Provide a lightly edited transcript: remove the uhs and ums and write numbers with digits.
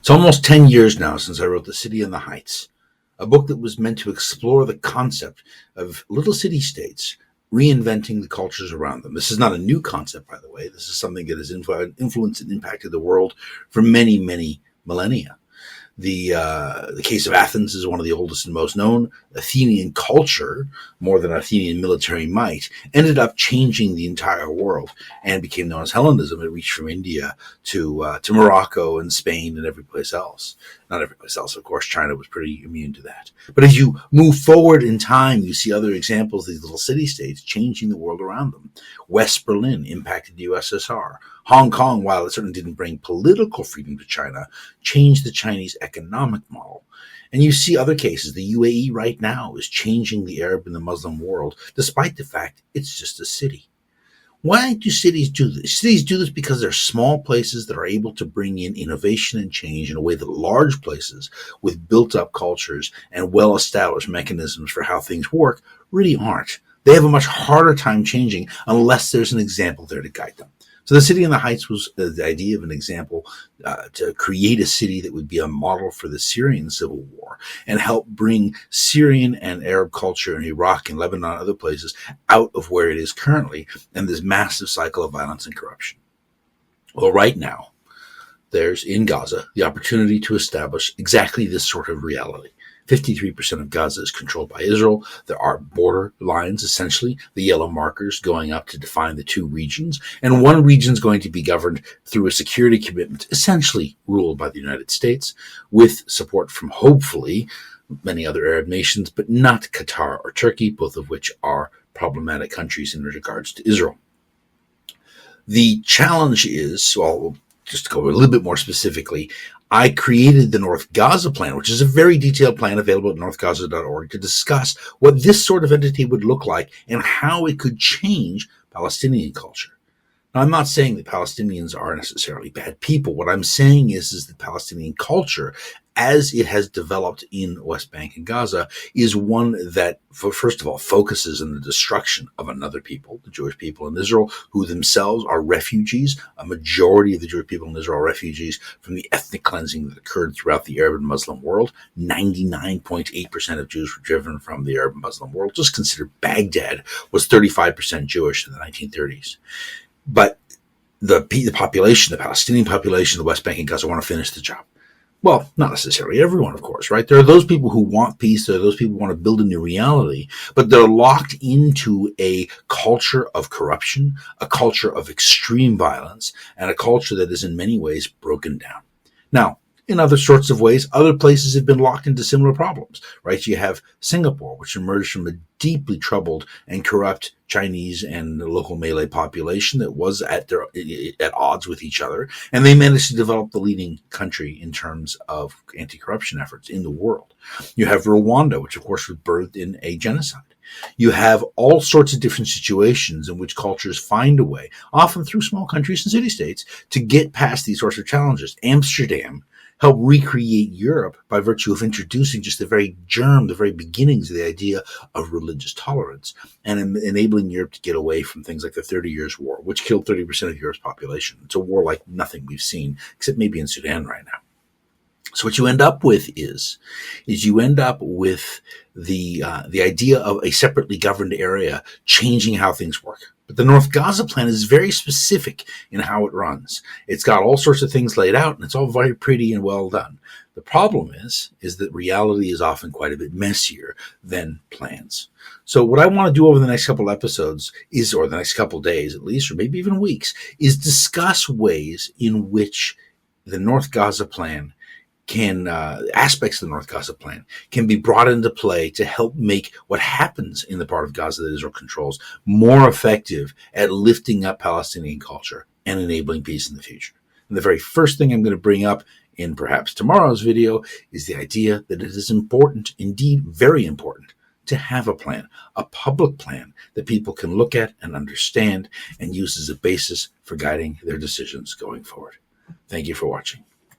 It's almost 10 years now since I wrote The City in the Heights, a book that was meant to explore the concept of little city-states reinventing the cultures around them. This is not a new concept, by the way. This is something that has influenced and impacted the world for many, many millennia. The case of Athens is one of the oldest and most known. Athenian culture, more than Athenian military might, ended up changing the entire world and became known as Hellenism. It reached from India to Morocco and Spain and every place else. Not every place else, of course. China was pretty immune to that. But as you move forward in time, you see other examples of these little city-states changing the world around them. West Berlin impacted the USSR. Hong Kong, while it certainly didn't bring political freedom to China, changed the Chinese economic model. And you see other cases. The UAE right now is changing the Arab and the Muslim world, despite the fact it's just a city. Why do cities do this? Cities do this because they're small places that are able to bring in innovation and change in a way that large places with built-up cultures and well-established mechanisms for how things work really aren't. They have a much harder time changing unless there's an example there to guide them. So The City in the Heights was the idea of an example to create a city that would be a model for the Syrian civil war and help bring Syrian and Arab culture in Iraq and Lebanon and other places out of where it is currently and this massive cycle of violence and corruption. Well, right now, there's in Gaza the opportunity to establish exactly this sort of reality. 53% of Gaza is controlled by Israel. There are border lines, essentially, the yellow markers going up to define the two regions. And one region is going to be governed through a security commitment, essentially ruled by the United States, with support from, hopefully, many other Arab nations, but not Qatar or Turkey, both of which are problematic countries in regards to Israel. The challenge is, well, just to go a little bit more specifically, I created the North Gaza Plan, which is a very detailed plan available at northgaza.org to discuss what this sort of entity would look like and how it could change Palestinian culture. Now, I'm not saying that Palestinians are necessarily bad people. What I'm saying is that Palestinian culture, as it has developed in West Bank and Gaza, is one that, first of all, focuses on the destruction of another people, the Jewish people in Israel, who themselves are refugees. A majority of the Jewish people in Israel are refugees from the ethnic cleansing that occurred throughout the Arab and Muslim world. 99.8% of Jews were driven from the Arab and Muslim world. Just consider Baghdad was 35% Jewish in the 1930s. But the population, the Palestinian population, the West Bank and Gaza want to finish the job. Well, not necessarily everyone, of course, right? There are those people who want peace. There are those people who want to build a new reality, but they're locked into a culture of corruption, a culture of extreme violence, and a culture that is in many ways broken down. Now, in other sorts of ways, other places have been locked into similar problems, right? You have Singapore, which emerged from a deeply troubled and corrupt Chinese and local Malay population that was at odds with each other, and they managed to develop the leading country in terms of anti-corruption efforts in the world. You have Rwanda, which of course was birthed in a genocide. You have all sorts of different situations in which cultures find a way, often through small countries and city-states, to get past these sorts of challenges. Amsterdam help recreate Europe by virtue of introducing just the very germ, the very beginnings of the idea of religious tolerance and enabling Europe to get away from things like the 30 Years' War, which killed 30% of Europe's population. It's a war like nothing we've seen, except maybe in Sudan right now. So what you end up with is you end up with the idea of a separately governed area changing how things work. But the North Gaza Plan is very specific in how it runs. It's got all sorts of things laid out, and it's all very pretty and well done. The problem is that reality is often quite a bit messier than plans. So what I want to do over the next couple episodes is, or the next couple days at least, or maybe even weeks, is discuss ways in which the North Gaza Plan aspects of the North Gaza Plan can be brought into play to help make what happens in the part of Gaza that Israel controls more effective at lifting up Palestinian culture and enabling peace in the future. And the very first thing I'm going to bring up in perhaps tomorrow's video is the idea that it is important, indeed very important, to have a plan, a public plan that people can look at and understand and use as a basis for guiding their decisions going forward. Thank you for watching.